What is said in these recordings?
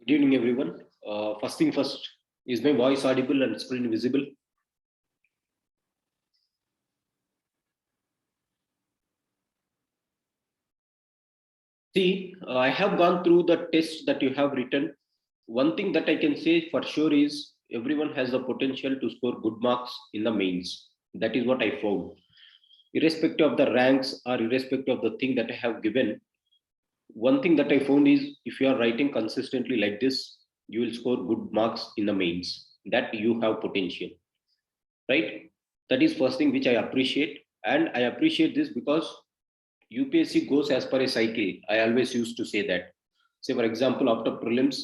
Good evening, everyone. First thing first, is my voice audible and screen visible? See, I have gone through the test that you have written. One thing that I can say for sure is everyone has the potential to score good marks in the mains. That is what I found. Irrespective of the ranks or irrespective of the thing that I have given, one thing that I found is if you are writing consistently like this, you will score good marks in the mains. That you have potential, right? That is first thing which I appreciate, and I appreciate this because UPSC goes as per a cycle. I always used to say that. Say for example, after prelims,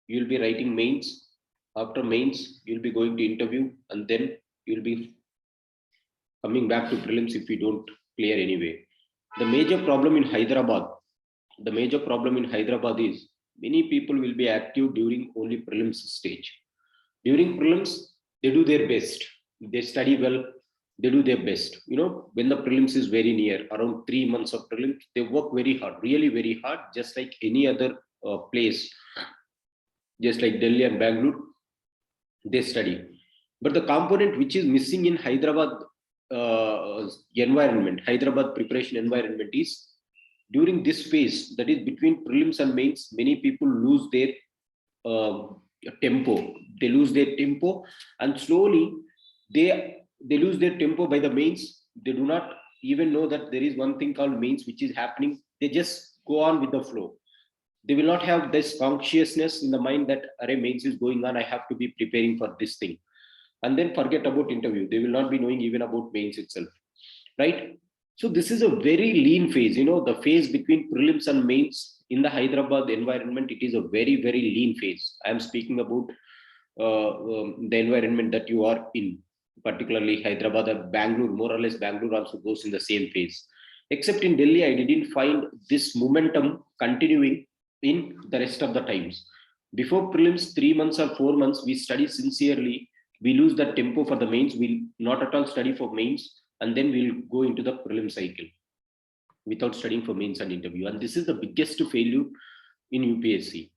you'll be writing mains. After mains, you'll be going to interview, and then you'll be coming back to prelims if you don't clear anyway. The major problem in Hyderabad, the major problem in Hyderabad is many people will be active during only prelims stage. During prelims, they do their best. They study well. They do their best. When the prelims is very near, around 3 months of prelims, they work very hard, really very hard, just like any other place, just like Delhi and Bangalore, they study. But the component which is missing in Hyderabad Hyderabad preparation environment is during this phase, that is between prelims and mains, many people lose their uh, tempo. They lose their tempo, and slowly they lose their tempo by the mains. They do not even know that there is one thing called mains which is happening. They just go on with the flow. They will not have this consciousness in the mind that array mains is going on, I have to be preparing for this thing, and then forget about interview. They will not be knowing even about mains itself, right? So this is a very lean phase. The phase between prelims and mains in the Hyderabad environment, it is a very, very lean phase. I am speaking about the environment that you are in, particularly Hyderabad or Bangalore. More or less, Bangalore also goes in the same phase. Except in Delhi, I didn't find this momentum continuing in the rest of the times. Before prelims, 3 months or 4 months, we study sincerely. We lose the tempo for the mains. We'll not at all study for mains, and then we'll go into the prelim cycle without studying for mains and interview. And this is the biggest failure in UPSC,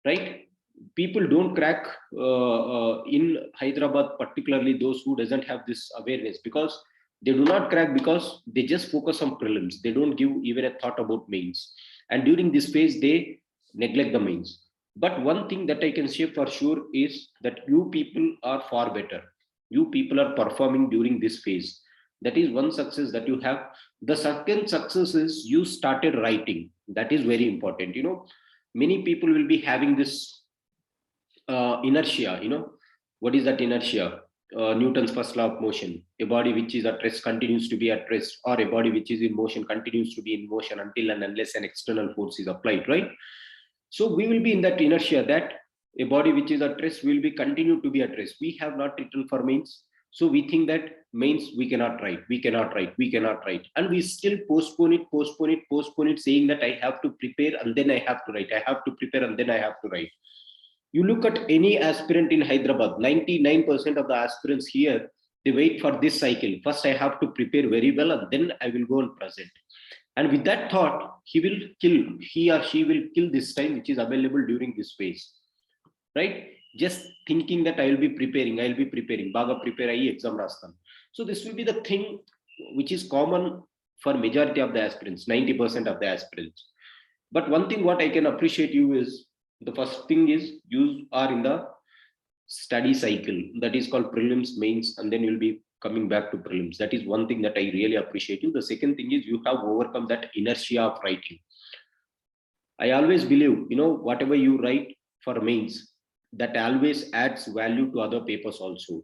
right? People don't crack in Hyderabad, particularly those who doesn't have this awareness, because they do not crack because they just focus on prelims. They don't give even a thought about mains, and during this phase they neglect the mains. But one thing that I can say for sure is that you people are far better. You people are performing during this phase. That is one success that you have. The second success is you started writing. That is very important. Many people will be having this inertia. What is that inertia? Newton's first law of motion. A body which is at rest continues to be at rest, or a body which is in motion continues to be in motion until and unless an external force is applied, right? So we will be in that inertia that a body which is at rest will be continue to be at rest. We have not written for mains, so we think that mains we cannot write, we cannot write, we cannot write, and we still postpone it, postpone it, postpone it, saying that I have to prepare and then I have to write, I have to prepare and then I have to write. You look at any aspirant in Hyderabad, 99% of the aspirants here, they wait for this cycle. First, I have to prepare very well and then I will go and present. And with that thought, he or she will kill this time which is available during this phase, right? Just thinking that I'll be preparing, Baga prepare ayi exam rastam. So this will be the thing which is common for majority of the aspirants, 90% of the aspirants. But one thing what I can appreciate you is, the first thing is you are in the study cycle that is called prelims, mains, and then you'll be coming back to prelims. That is one thing that I really appreciate you. The second thing is you have overcome that inertia of writing. I always believe, whatever you write for mains, that always adds value to other papers also.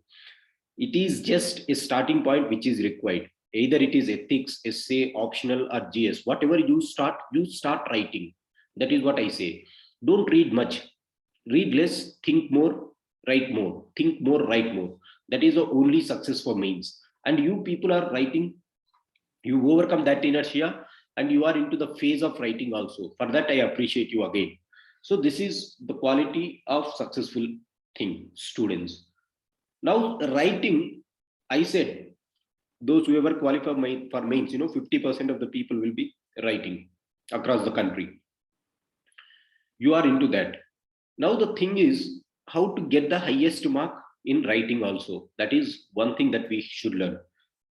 It is just a starting point which is required. Either it is ethics, essay, optional, or GS. Whatever you start writing. That is what I say. Don't read much. Read less, think more, write more. Think more, write more. That is the only success for mains. And you people are writing, you overcome that inertia, and you are into the phase of writing also. For that, I appreciate you again. So this is the quality of successful thing, students. Now, writing, I said, those who ever qualify for mains, 50% of the people will be writing across the country. You are into that. Now the thing is how to get the highest mark in writing also. That is one thing that we should learn.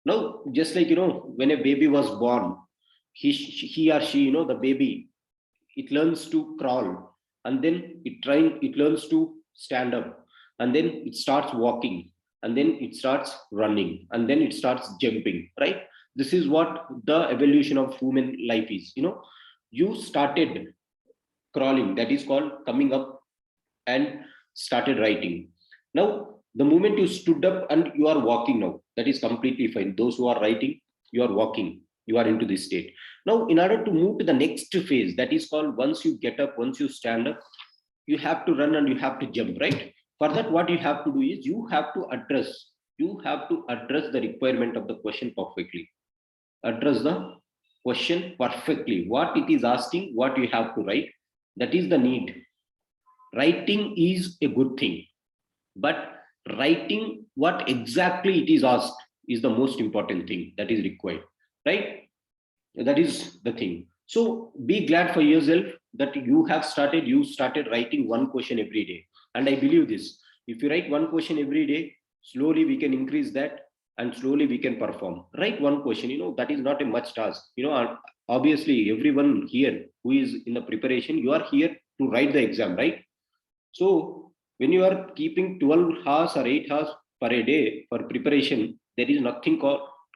Now, just like when a baby was born, he or she, the baby, it learns to crawl, and then it learns to stand up, and then it starts walking, and then it starts running, and then it starts jumping, right? This is what the evolution of human life is. You started crawling, that is called coming up, and started writing. Now, the moment you stood up and you are walking now, that is completely fine. Those who are writing, you are walking, you are into this state. Now, in order to move to the next phase, that is called once you get up, once you stand up, you have to run and you have to jump, right? For that, what you have to do is you have to address the requirement of the question perfectly. Address the question perfectly. What it is asking, what you have to write, that is the need. Writing is a good thing, but writing what exactly it is asked is the most important thing that is required, right? That is the thing. So be glad for yourself that you started writing one question every day. And I believe this, if you write one question every day, slowly we can increase that, and slowly we can perform. Write one question, that is not a much task. Obviously everyone here who is in the preparation, you are here to write the exam, right? So when you are keeping 12 hours or 8 hours per a day for preparation, there is nothing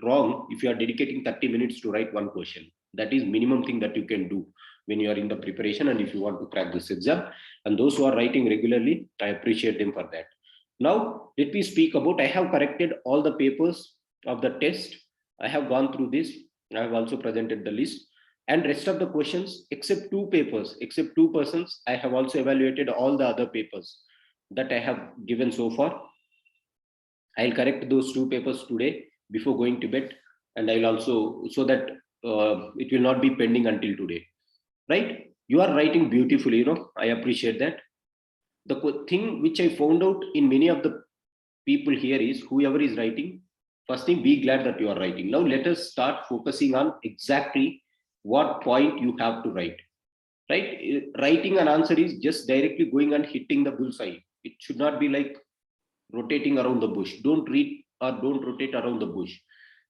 wrong if you are dedicating 30 minutes to write one question. That is minimum thing that you can do when you are in the preparation and if you want to crack this exam. And those who are writing regularly, I appreciate them for that. Now, let me speak about, I have corrected all the papers of the test. I have gone through this. I have also presented the list, and rest of the questions except two papers, except two persons, I have also evaluated all the other papers that I have given so far. I'll correct those two papers today before going to bed, and I'll also, so that it will not be pending until today, right? You are writing beautifully, I appreciate that. The thing which I found out in many of the people here is, whoever is writing, first thing, be glad that you are writing. Now let us start focusing on exactly what point you have to write, right? Writing an answer is just directly going and hitting the bullseye. It should not be like rotating around the bush. Don't read or don't rotate around the bush.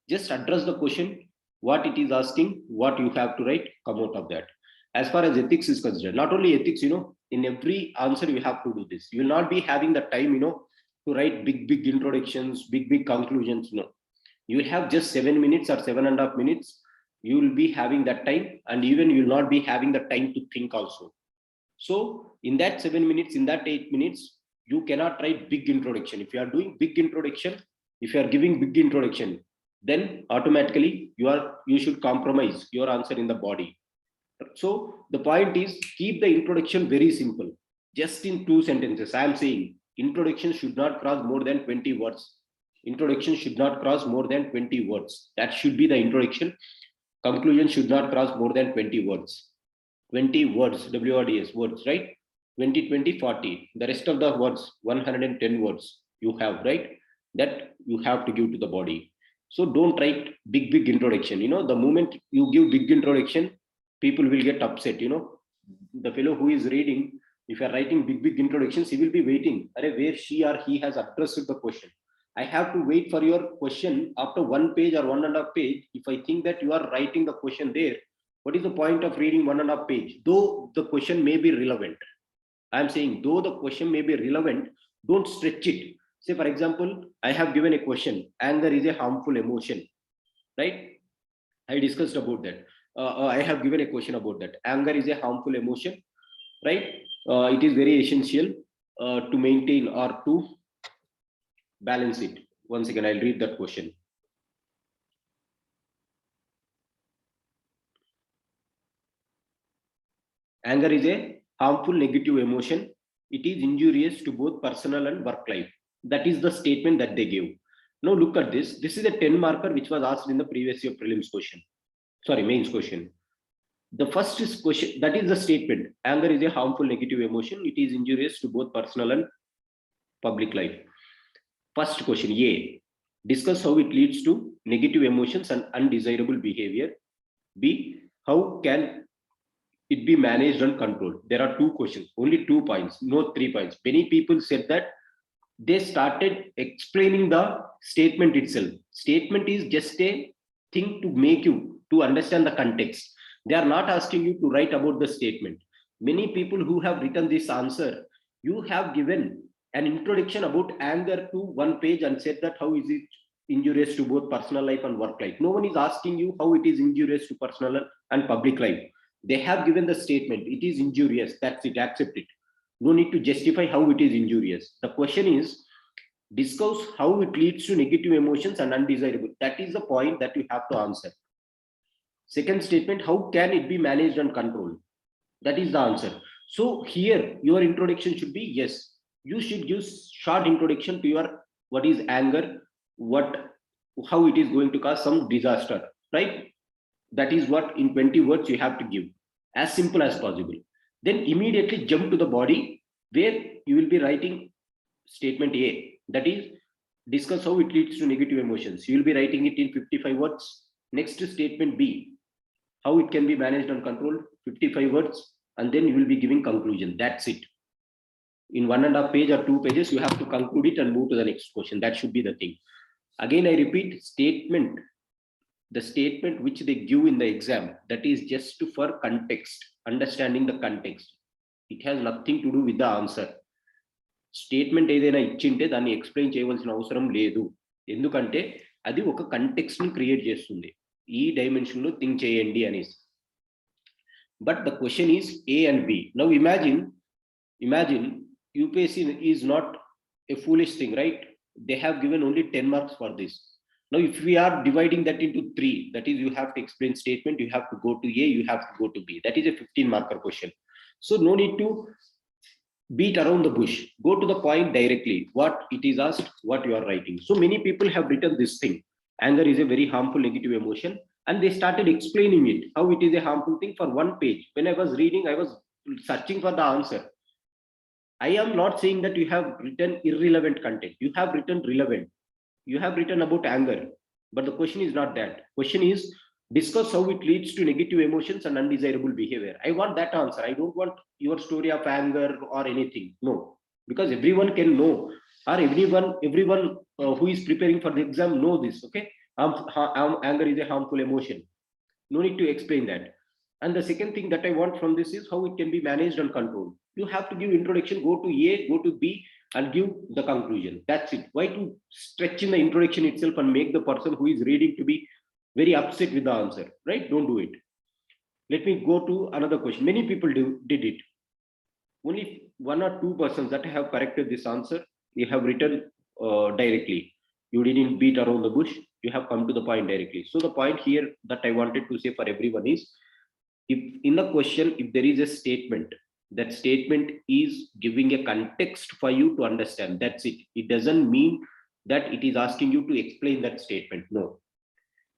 Just address the question, what it is asking, what you have to write, come out of that. As far as ethics is concerned, not only ethics, in every answer you have to do this. You will not be having the time, to write big introductions, big conclusions. No, you will have just 7 minutes or 7.5 minutes. You will be having that time, and even you will not be having the time to think also. So in that 7 minutes, in that 8 minutes, you cannot write big introduction. If you are doing big introduction, if you are giving big introduction, then automatically you should compromise your answer in the body. So the point is, keep the introduction very simple, just in 2 sentences. I am saying introduction should not cross more than 20 words. Introduction should not cross more than 20 words. That should be the introduction. Conclusion should not cross more than 20 words. 20 words, WRDS words, right? 20, 20, 40. The rest of the words, 110 words you have, right? That you have to give to the body. So don't write big introduction. The moment you give big introduction, people will get upset. The fellow who is reading, if you are writing big introductions, he will be waiting. Where she or he has addressed the question. I have to wait for your question after 1 page or 1.5 page. If I think that you are writing the question there, what is the point of reading 1.5 page? Though the question may be relevant. I am saying, though the question may be relevant, don't stretch it. Say, for example, I have given a question, anger is a harmful emotion, right? I discussed about that. I have given a question about that. Anger is a harmful emotion, right? It is very essential to maintain or to balance it. Once again, I'll read that question. Anger is a harmful negative emotion. It is injurious to both personal and work life. That is the statement that they gave. Now look at this. This is a 10 marker which was asked in the previous year prelims question. Sorry, mains question. The first is question, that is the statement. Anger is a harmful negative emotion. It is injurious to both personal and public life. First question, A. Discuss how it leads to negative emotions and undesirable behavior. B. How can it be managed and controlled? There are two questions, only 2 points, no 3 points. Many people said that they started explaining the statement itself. Statement is just a thing to make you to understand the context. They are not asking you to write about the statement. Many people who have written this answer, you have given an introduction about anger to one page and said that how is it injurious to both personal life and work life. No one is asking you how it is injurious to personal and public life. They have given the statement, it is injurious, that's it, accept it. No need to justify how it is injurious. The question is, discuss how it leads to negative emotions and undesirable. That is the point that you have to answer. Second statement, how can it be managed and controlled? That is the answer. So here your introduction should be, yes, you should give short introduction to your what is anger, what how it is going to cause some disaster, right? That is what in 20 words you have to give, as simple as possible. Then immediately jump to the body where you will be writing statement A, that is discuss how it leads to negative emotions. You will be writing it in 55 words. Next statement B, how it can be managed and controlled, 55 words, and then you will be giving conclusion. That's it. In 1.5 page or 2 pages, you have to conclude it and move to the next question. That should be the thing. Again, I repeat, statement, the statement which they give in the exam, that is just for context, understanding the context. It has nothing to do with the answer. Statement ఏదైనా ఇచ్చింటే దాన్ని explain చేయవలసిన అవసరం లేదు, ఎందుకంటే అది ఒక context ని create చేస్తుంది, ఈ డైమెన్షన్ లో థింక్ చేయండి అనేసి. But the question is A and B. Now imagine UPSC is not a foolish thing, right? They have given only 10 marks for this. Now if we are dividing that into 3, that is you have to explain statement, you have to go to A, you have to go to B, that is a 15 marker question. So no need to beat around the bush, go to the point directly, what it is asked, what you are writing. So many people have written this thing, anger is a very harmful negative emotion, and they started explaining it, how it is a harmful thing for 1 page. When I was reading, I was searching for the answer. I am not saying that you have written irrelevant content, you have written relevant, you have written about anger, but the question is not that. Question is, discuss how it leads to negative emotions and undesirable behavior. I want that answer. I don't want your story of anger or anything. No, because everyone can know, or everyone who is preparing for the exam know this. Okay, anger is a harmful emotion. No need to explain that. And the second thing that I want from this is how it can be managed and controlled. You have to give introduction, go to A, go to B, and give the conclusion. That's it. Why to stretch in the introduction itself and make the person who is reading to be very upset with the answer, right? Don't do it. Let me go to another question. Many people did it. Only 1 or 2 persons that have corrected this answer, you have written directly. You didn't beat around the bush, you have come to the point directly. So the point here that I wanted to say for everyone is, if in the question, if there is a statement, that statement is giving a context for you to understand. That's it. It doesn't mean that it is asking you to explain that statement. No.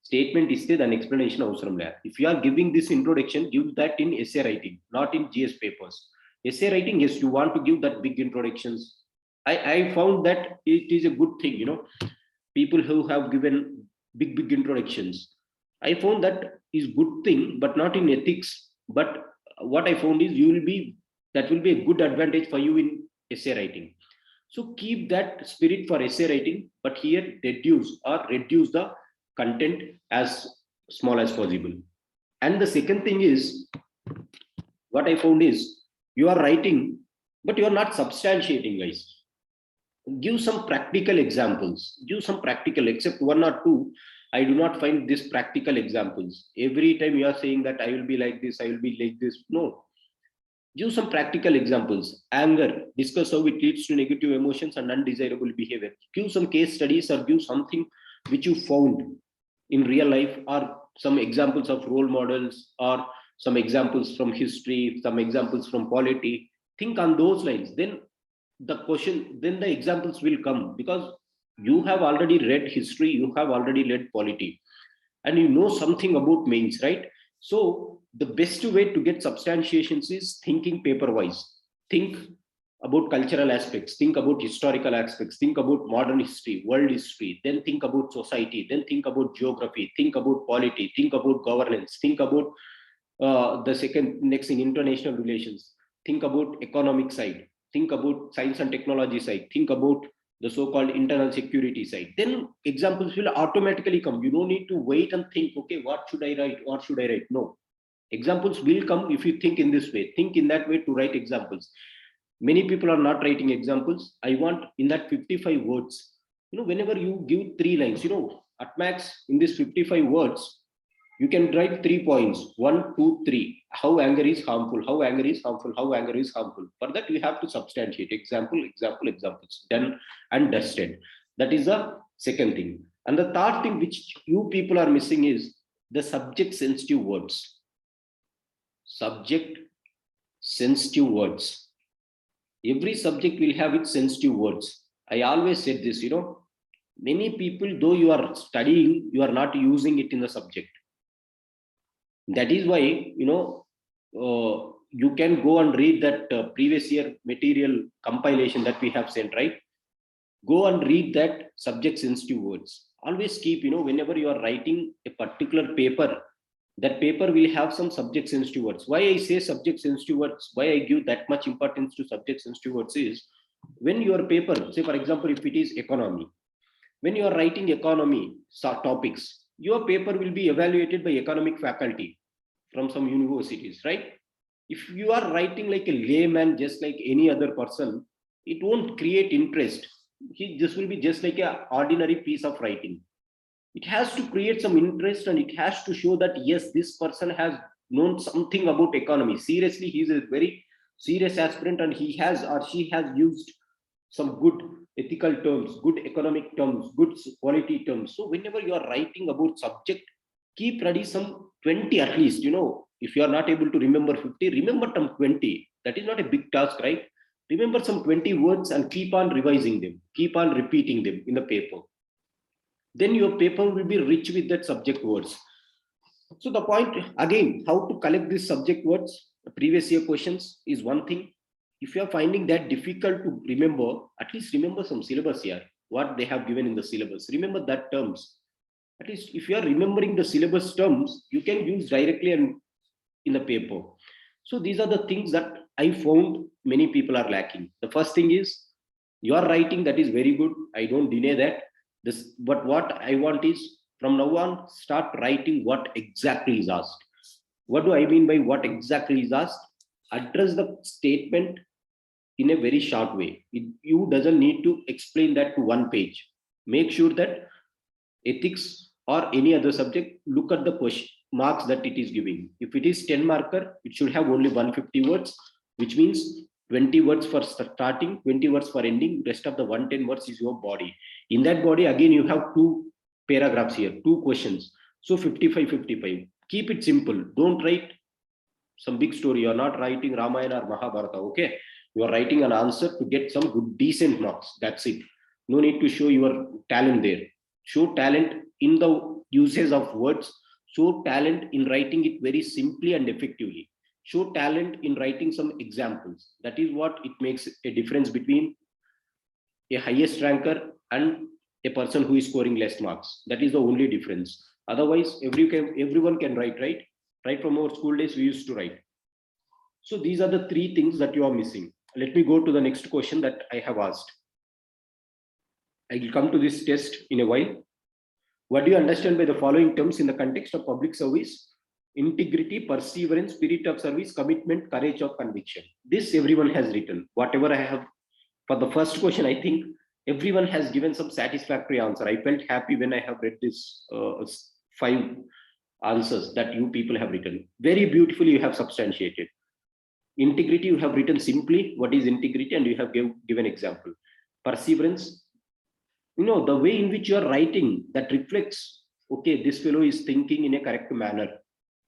Statement is an explanation avsaram le. If you are giving this introduction, give that in essay writing, not in GS papers. Essay writing, yes, you want to give that big introductions. I found that it is a good thing, people who have given big introductions. I found that is good thing, but not in ethics. But what I found is that will be a good advantage for you in essay writing. So keep that spirit for essay writing, but here reduce the content as small as possible. And the second thing is, what I found is, you are writing, but you are not substantiating, guys. Give some practical examples, except 1 or 2. I do not find this practical examples. Every time you are saying that I will be like this, I will be like this. No, give some practical examples. Anger, discuss how it leads to negative emotions and undesirable behavior. Give some case studies, or give something which you found in real life, or some examples of role models, or some examples from history, some examples from polity. Think on those lines, then the examples will come, because you have already read history, you have already read polity, and you know something about mains, right? So the best way to get substantiations is thinking paper wise. Think about cultural aspects, think about historical aspects, think about modern history, world history, then think about society, then think about geography, think about polity, think about governance, think about The second, next in international relations, think about economic side, think about science and technology side, think about the so-called internal security side. Then examples will automatically come. You don't need to wait and think, okay, what should I write? What should I write? No. Examples will come if you think in this way. Think in that way to write examples. Many people are not writing examples. I want in that 55 words, whenever you give 3 lines, at max in this 55 words, you can write 3 points, 1, 2, 3. How anger is harmful, how anger is harmful, how anger is harmful. For that, you have to substantiate example, example, examples. Done and dusted. That is the second thing. And the third thing which you people are missing is the subject sensitive words. Subject sensitive words. Every subject will have its sensitive words. I always said this, many people, though you are studying, you are not using it in the subject. That is why, you can go and read that previous year material compilation that we have sent, right? Go and read that subject sensitive words. Always keep, whenever you are writing a particular paper, that paper will have some subject sensitive words. Why I say subject sensitive words, why I give that much importance to subject sensitive words is, when your paper, say for example, if it is economy, when you are writing economy topics, your paper will be evaluated by economic faculty from some universities, right? If you are writing like a layman, just like any other person, it won't create interest. This will be just like an ordinary piece of writing. It has to create some interest, and it has to show that yes, this person has known something about economy. Seriously, he is a very serious aspirant, and he has or she has used some good ethical terms, good economic terms, good quality terms. So whenever you are writing about subject, keep ready some 20 at least. If you are not able to remember 50, remember some 20. That is not a big task, right? Remember some 20 words and keep on revising them, keep on repeating them in the paper. Then your paper will be rich with that subject words. So the point again, how to collect these subject words, the previous year questions is one thing. If you are finding that difficult to remember, at least remember some syllabus here, what they have given in the syllabus. Remember that terms. At least if you are remembering the syllabus terms, you can use directly and in the paper. So these are the things that I found many people are lacking. The first thing is your writing, that is very good. I don't deny that. But what I want is from now on, start writing what exactly is asked. What do I mean by what exactly is asked? Address the statement in a very short way. You doesn't need to explain that to one page. Make sure that ethics or any other subject, look at the question marks that it is giving. If it is 10 marker, it should have only 150 words, which means 20 words for starting, 20 words for ending. Rest of the 110 words is your body. In that body, again, you have 2 paragraphs here, 2 questions. So 55, 55. Keep it simple. Don't write some big story. You're not writing Ramayana or Mahabharata, okay? You are writing an answer to get some good, decent marks. That's it. No need to show your talent there. Show talent in the usage of words. Show talent in writing it very simply and effectively. Show talent in writing some examples. That is what it makes a difference between a highest ranker and a person who is scoring less marks. That is the only difference. Otherwise, everyone can write, right? Right from our school days, we used to write. So these are the 3 things that you are missing. Let me go to the next question that I have asked. I will come to this test in a while. What do you understand by the following terms in the context of public service? Integrity, perseverance, spirit of service, commitment, courage of conviction. This everyone has written. Whatever I have, for the first question, I think everyone has given some satisfactory answer. I felt happy when I have read this 5 answers that you people have written. Very beautifully you have substantiated. Integrity, you have written simply what is integrity, and you have given example. Perseverance, the way in which you are writing, that reflects, okay, this fellow is thinking in a correct manner,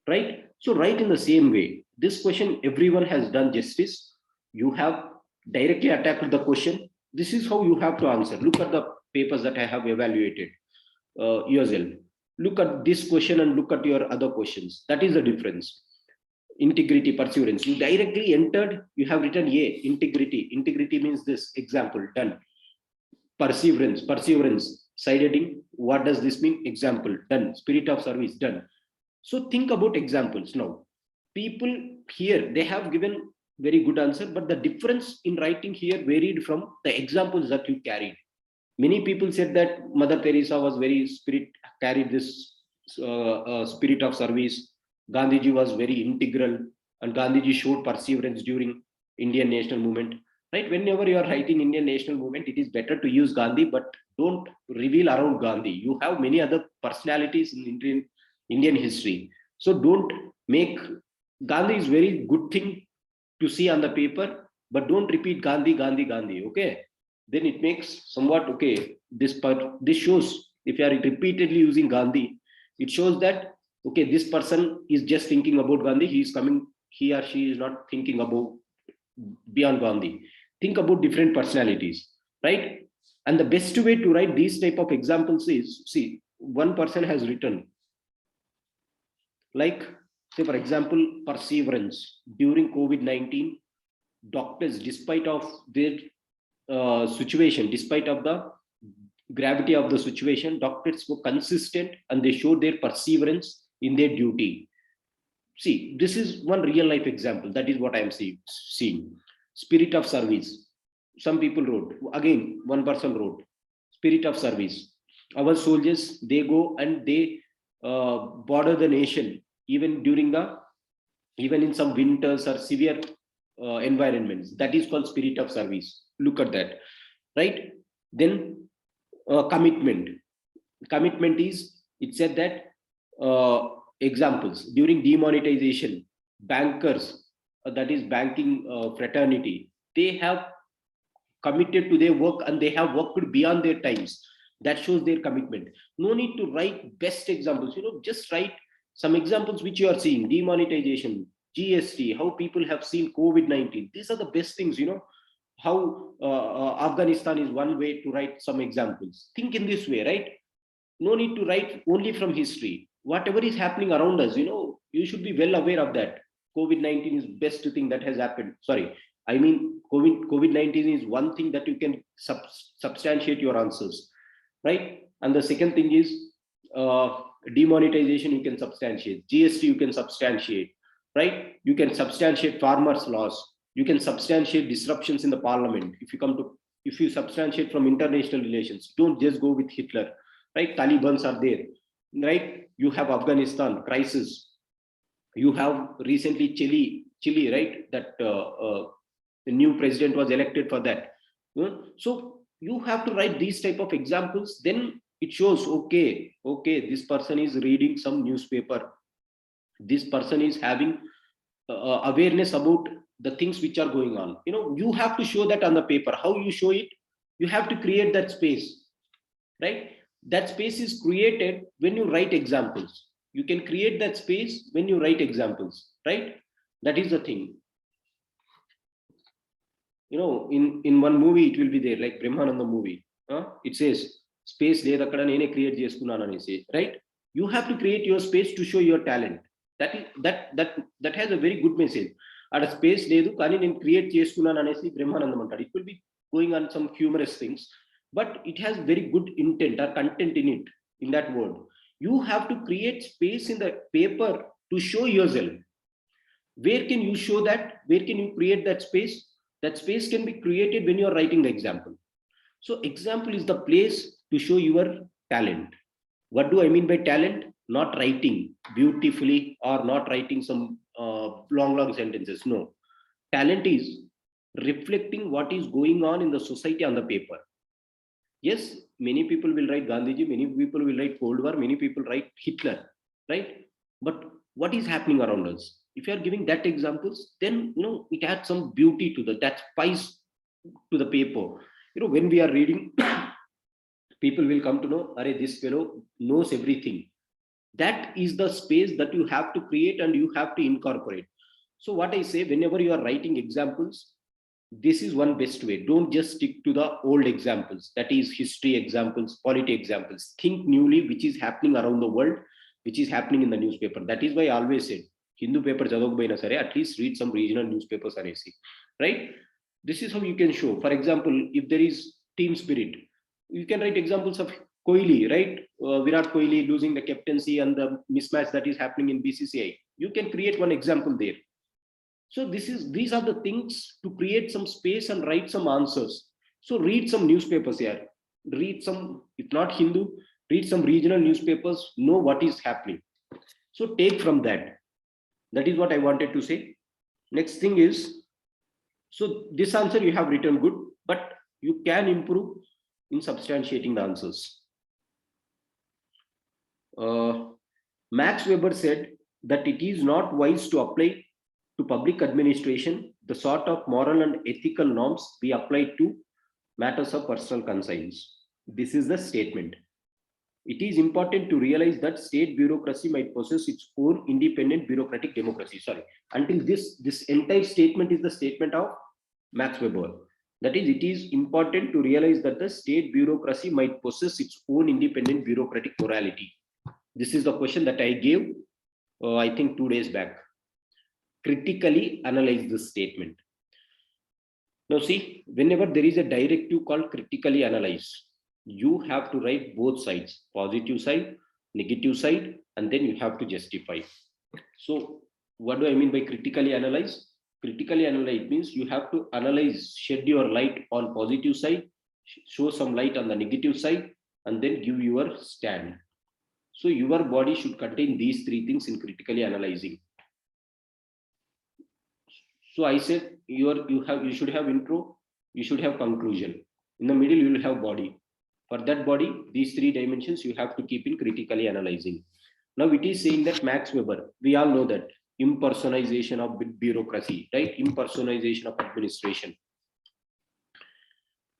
right? So write in the same way. This question everyone has done justice. You have directly attacked the question. This is how you have to answer. Look at the papers that I have evaluated yourself. Look at this question and look at your other questions. That is the difference. Integrity, perseverance, you directly entered, you have written integrity means this, example, done. Perseverance, side heading, what does this mean, example, done. Spirit of service, done. So think about examples now. people here, they have given very good answer, but the difference in writing here varied from the examples that you carried. Many people said that Mother Teresa was very spirit, carried this spirit of service. Gandhiji was very integral, and Gandhiji showed perseverance during Indian national movement. Right? Whenever you are writing Indian national movement, it is better to use Gandhi, but don't reveal around Gandhi. You have many other personalities in Indian history, so don't make Gandhi is very good thing to see on the paper, but don't repeat Gandhi, Gandhi, Gandhi. Okay, then it makes somewhat okay. This part, this shows if you are repeatedly using Gandhi, it shows that okay, this person is just thinking about Gandhi. He is coming, he or she is not thinking about beyond Gandhi. Think about different personalities, right? And the best way to write these type of examples is, see, one person has written, like, say for example, perseverance during COVID-19. Doctors, despite of their situation, despite of the gravity of the situation, doctors were consistent and they showed their perseverance in their duty. See, this is one real life example. That is what I am seeing. Spirit of service. Some people wrote, again, one person wrote, spirit of service. Our soldiers, they go and they border the nation, even during the, even in some winters or severe environments. That is called spirit of service. Look at that, right? Then commitment. Commitment is, it said that examples during demonetization, bankers, that is banking fraternity, they have committed to their work and they have worked beyond their times. That shows their commitment. No need to write best examples, just write some examples which you are seeing. Demonetization, GST, how people have seen COVID-19. These are the best things, how Afghanistan is one way to write some examples. Think in this way, right? No need to write only from history. Whatever is happening around us, you should be well aware of that. COVID-19 is best thing that has happened. Sorry, I mean, COVID-19 is one thing that you can substantiate your answers, right? And the second thing is demonetization, you can substantiate. GST, you can substantiate, right? You can substantiate farmers' loss. You can substantiate disruptions in the parliament. If you substantiate from international relations, don't just go with Hitler, right? Talibans are there, right? You have Afghanistan crisis. You have recently Chile, right? That the new president was elected for that. So you have to write these type of examples. Then it shows, okay, this person is reading some newspaper. This person is having awareness about the things which are going on. You have to show that on the paper. How you show it? You have to create that space, right? That space is created when you write examples. You can create that space when you write examples, right? That is the thing. In one movie it will be there, like Brahmananda movie. It says, space le dakada nene create chestunanani, right? You have to create your space to show your talent. That has a very good message. At a space ledu kani nenu create chestunananesi Brahmanandam antadu. It will be going on some humorous things, but it has very good intent or content in it, in that word. You have to create space in the paper to show yourself. Where can you show that? Where can you create that space? That space can be created when you are writing the example. So example is the place to show your talent. What do I mean by talent? Not writing beautifully or not writing some long sentences. No. Talent is reflecting what is going on in the society on the paper. Yes, many people will write Gandhiji, many people will write Cold War, many people write Hitler, right? But what is happening around us? If you are giving that examples, then it adds some beauty to that spice to the paper. When we are reading, people will come to know, Arey, this fellow knows everything. That is the space that you have to create and you have to incorporate. So what I say, whenever you are writing examples, this is one best way. Don't just stick to the old examples, that is history examples, polity examples. Think newly, which is happening around the world, which is happening in the newspaper. That is why I always said, Hindu paper chadavakapoyina sare, at least read some regional newspapers anesi, right? This is how you can show. For example, if there is team spirit, you can write examples of Kohli, right? Virat Kohli losing the captaincy and the mismatch that is happening in BCCI. You can create one example there. So these are the things to create some space and write some answers. So read some newspapers here. Read some, if not Hindu, read some regional newspapers, know what is happening. So take from that. That is what I wanted to say. Next thing is, so this answer you have written good, but you can improve in substantiating the answers. Max Weber said that it is not wise to apply to public administration the sort of moral and ethical norms we apply to matters of personal concerns. This is the statement. It is important to realize that state bureaucracy might possess its own independent bureaucratic democracy. Sorry, until this entire statement is the statement of Max Weber. That is, it is important to realize that the state bureaucracy might possess its own independent bureaucratic morality. This is the question that I gave, I think 2 days back. Critically analyze this statement. Now see, whenever there is a directive called critically analyze, you have to write both sides, positive side, negative side, and then you have to justify. So what do I mean by critically analyze? Critically analyze means you have to analyze, shed your light on positive side, show some light on the negative side, and then give your stand. So your body should contain these three things in critically analyzing. So I said you should have intro, you should have conclusion. In the middle, you will have body. For that body, these three dimensions you have to keep in critically analyzing. Now it is saying that Max Weber, we all know that impersonalization of bureaucracy, right? Impersonalization of administration.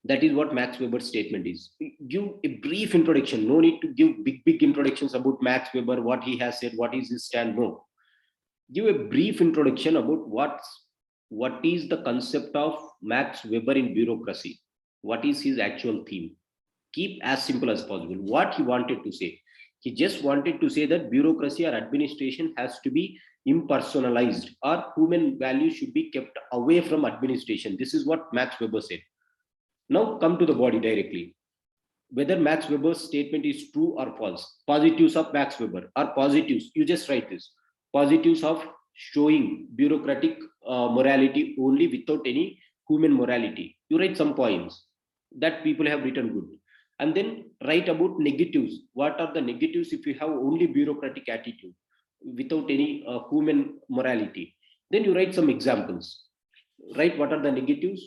That is what Max Weber's statement is. Give a brief introduction. No need to give big introductions about Max Weber, what he has said, what is his stand. No. Give a brief introduction about what is the concept of Max Weber in bureaucracy. What is his actual theme? Keep as simple as possible. What he wanted to say. He just wanted to say that bureaucracy or administration has to be impersonalized, or human value should be kept away from administration. This is what Max Weber said. Now come to the body directly. Whether Max Weber's statement is true or false. Positives of Max Weber are positives. You just write this. Positives of showing bureaucratic morality only without any human morality. You write some points that people have written good. And then write about negatives. What are the negatives if you have only bureaucratic attitude without any human morality? Then you write some examples. Write what are the negatives.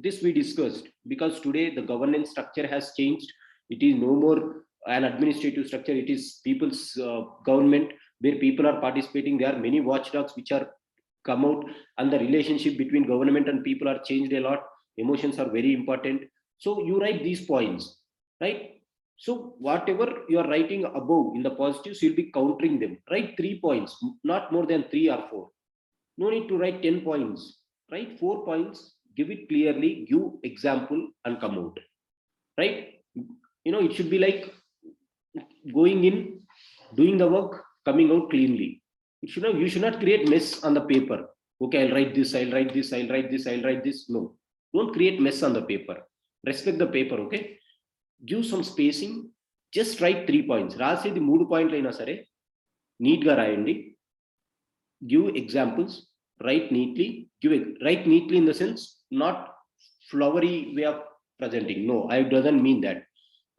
This we discussed, because today the governance structure has changed. It is no more an administrative structure. It is people's government where people are participating. There are many watchdogs which are come out, and the relationship between government and people are changed a lot. Emotions are very important. So you write these points, right? So whatever you are writing above in the positives, you'll be countering them. Write 3 points, not more than 3 or 4. No need to write 10 points. Write 4 points, give it clearly, give example, and come out, right? It should be like going in, doing the work, coming out cleanly. You should not create mess on the paper. Okay, I'll write this, I'll write this, I'll write this, I'll write this. No, don't create mess on the paper. Respect the paper, okay? Give some spacing. Just write 3 points. రాసేది 3 పాయింట్లు అయినా సరే నీట్గా రాయండి. Give examples. Write neatly. Write neatly in the sense, not flowery way of presenting. No, I doesn't mean that.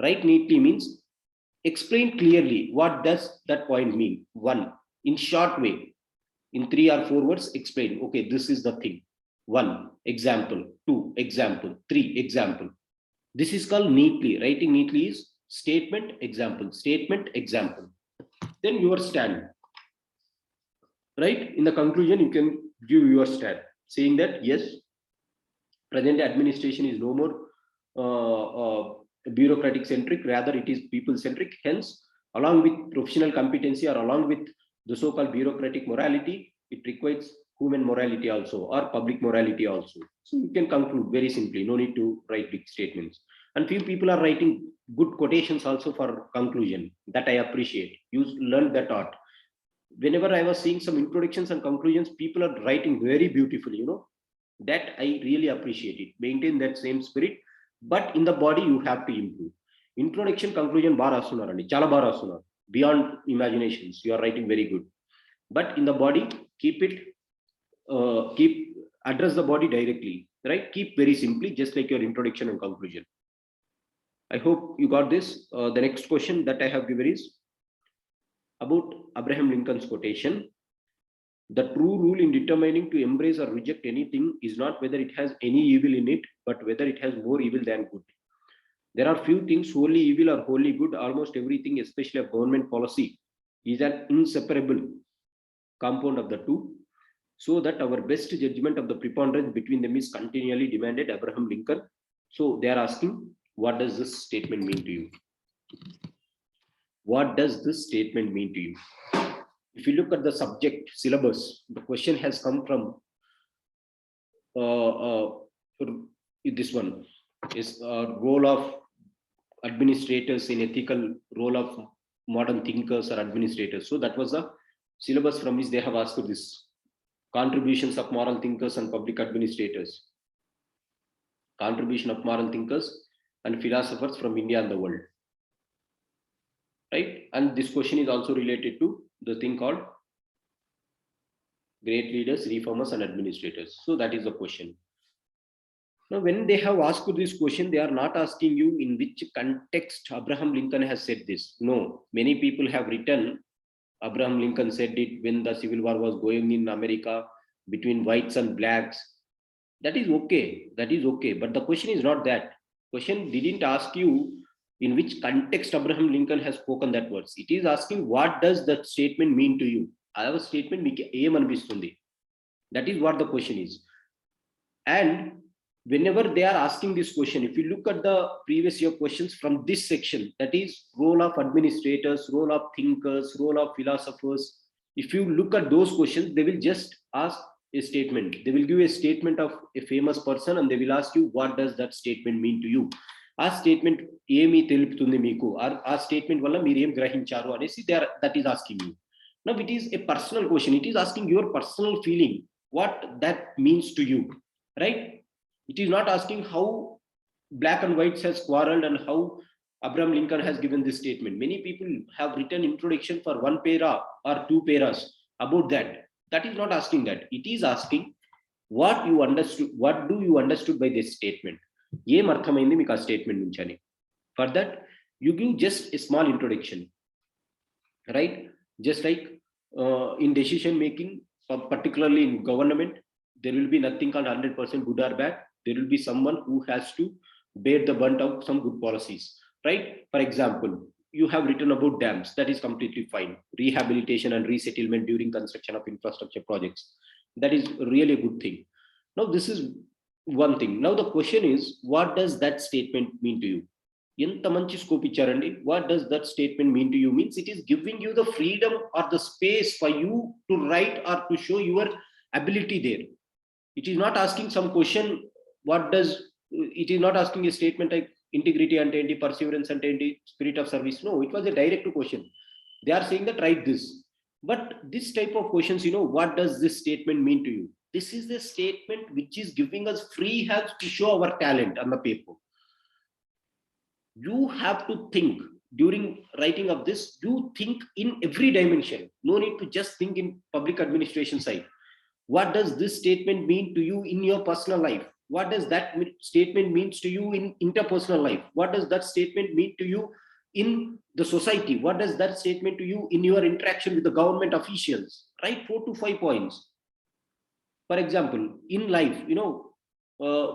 Write neatly means explain clearly what does that point mean. 1, in short way, in 3 or 4 words, explain. Okay, this is the thing. 1 example, 2 example, 3 example. This is called neatly. Writing neatly is statement, example, statement, example. Then your stand. Right? In the conclusion, you can give your stand, saying that yes, present administration is no more bureaucratic centric, rather it is people centric. Hence, along with professional competency or along with the so-called bureaucratic morality, it requires human morality also, or public morality also. So you can conclude very simply. No need to write big statements. And few people are writing good quotations also for conclusion. That I appreciate. You learned that art. Whenever I was seeing some introductions and conclusions, people are writing very beautifully. That I really appreciate it. Maintain that same spirit, but in the body you have to improve. Introduction, conclusion, bar asunarandi, chala bar asunar, beyond imaginations. You are writing very good. but in the body, keep address the body directly, right? Keep very simply, just like your introduction and conclusion. I hope you got this. The next question that I have given is about Abraham Lincoln's quotation. The true rule in determining to embrace or reject anything is not whether it has any evil in it, but whether it has more evil than good. There are few things wholly evil or wholly good. Almost everything, especially of government policy, is an inseparable compound of the two, so that our best judgment of the preponderance between them is continually demanded. Abraham Lincoln. So they are asking, what does this statement mean to you? What does this statement mean to you? If you look at the subject syllabus, the question has come from this one is role of administrators in ethical role of modern thinkers or administrators. So that was the syllabus from which they have asked this: contributions of moral thinkers and public administrators, contribution of moral thinkers and philosophers from India and the world, right? And this question is also related to the thing called great leaders, reformers and administrators. So that is the question. Now, when they have asked this question, they are not asking you in which context Abraham Lincoln has said this. No, many people have written Abraham Lincoln said it when the Civil War was going in America between whites and blacks. That is okay. That is okay. But the question is not that. Question didn't ask you in which context Abraham Lincoln has spoken that words. It is asking, what does that statement mean to you? Our statement that is what the question is. And whenever they are asking this question, if you look at the previous year questions from this section, that is role of administrators, role of thinkers, role of philosophers, if you look at those questions, they will just ask a statement. They will give a statement of a famous person and they will ask you, what does that statement mean to you? Our statement ఏమి తెలుపుతుంది మీకు, ఆ statement వల్ల మీరు ఏం గ్రహించారు అనేసి that is asking you. Now it is a personal question. It is asking your personal feeling, what that means to you, right? It is not asking how black and whites has quarreled and how Abraham Lincoln has given this statement. Many people have written introduction for one para or two paras about that. That is not asking that. It is asking what you understood, what do you understood by this statement. ఏం అర్థమైంది మీకు ఆ statement నుంచి అని. For that you give just a small introduction, right? Just like in decision making, particularly in government, there will be nothing called 100% good or bad. There will be someone who has to bear the brunt of some good policies, right? For example, you have written about dams. That is completely fine. Rehabilitation and resettlement during construction of infrastructure projects. That is really a good thing. Now, this is one thing. Now, the question is, what does that statement mean to you? ఎంత మంచి scope ఇచ్చారండి. What does that statement mean to you means it is giving you the freedom or the space for you to write or to show your ability there. It is not asking some question, what does, it is not asking a statement like integrity అంటే ఏంటి, perseverance అంటే ఏంటి, spirit of service. No, it was a direct question. They are saying that write this. But this type of questions, what does this statement mean to you? This is the statement which is giving us free hands to show our talent on the paper. You have to think during writing of this. You think in every dimension. No need to just think in public administration side. What does this statement mean to you in your personal life? What does that statement means to you in interpersonal life? What does that statement mean to you in the society? What does that statement to you in your interaction with the government officials? Write 4 to 5 points. For example, in life,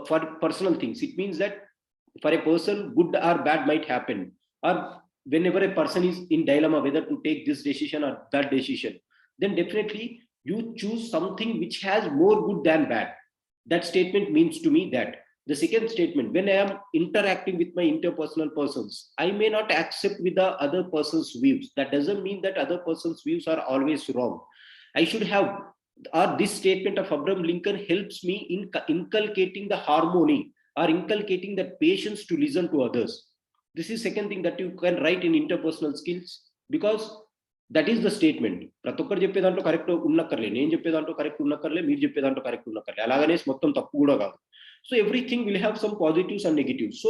for personal things, it means that for a person, good or bad might happen, or whenever a person is in dilemma whether to take this decision or that decision, then definitely you choose something which has more good than bad. That statement means to me that. The second statement, when I am interacting with my interpersonal persons, I may not accept with the other person's views. That doesn't mean that other person's views are always wrong. I should have, or this statement of Abraham Lincoln helps me in inculcating the harmony or inculcating that patience to listen to others. This is second thing that you can write in interpersonal skills, because that is the statement. ప్రతి ఒక్కరు చెప్పే దాంట్లో correct ఉన్నక్కర్లే, నేను చెప్పే దాంట్లో correct ఉన్నక్కర్లే, మీరు చెప్పే దాంట్లో కరెక్ట్ ఉన్నక్కర్లే, అలాగనే మొత్తం తప్పు కూడా కాదు. So everything will have some positives and negatives. So